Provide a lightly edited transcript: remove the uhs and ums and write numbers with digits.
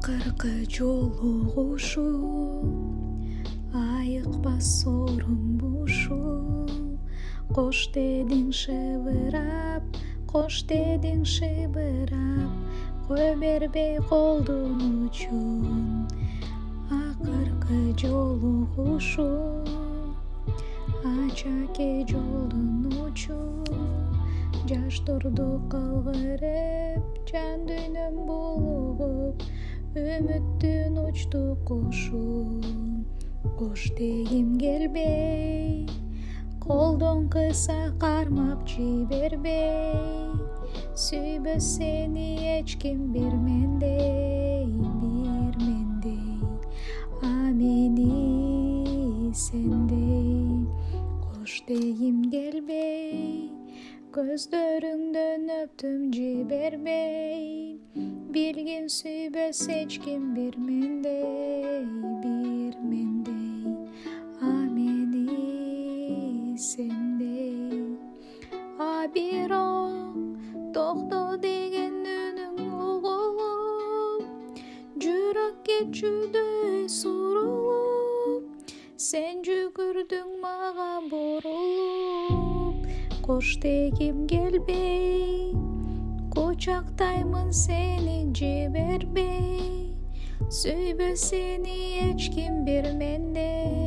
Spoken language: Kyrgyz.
Акыркы жолугушуу айыкпас сорун бушуу. Кош дедиң шыбырап, кош дедиң шыбырап, кой бербей колдун учун. Акыркы жолугушуу ачаке жолдун учу. Жаштырды калгырып, жан дүйнөм булугуп, үмүттүн учту кушу. Кош дегим келбей, колдон кыса кармап жибербей, сүйбөс сени эч ким бир мендей, а мени сендей. Кош дегим келбей, көздөрүңдөн өптүм жибербей, билгин сүйбөс эч ким бир мендей, а мени сендей. А бирок токто деген үнүң угулуп, жүрөк кечүүдөй сурулуп, сен жүгүрдүң мага бурулуп. Кош дегим келбей, кучактаймын сени жибербей, сүйбөс сени эч ким бир мендей.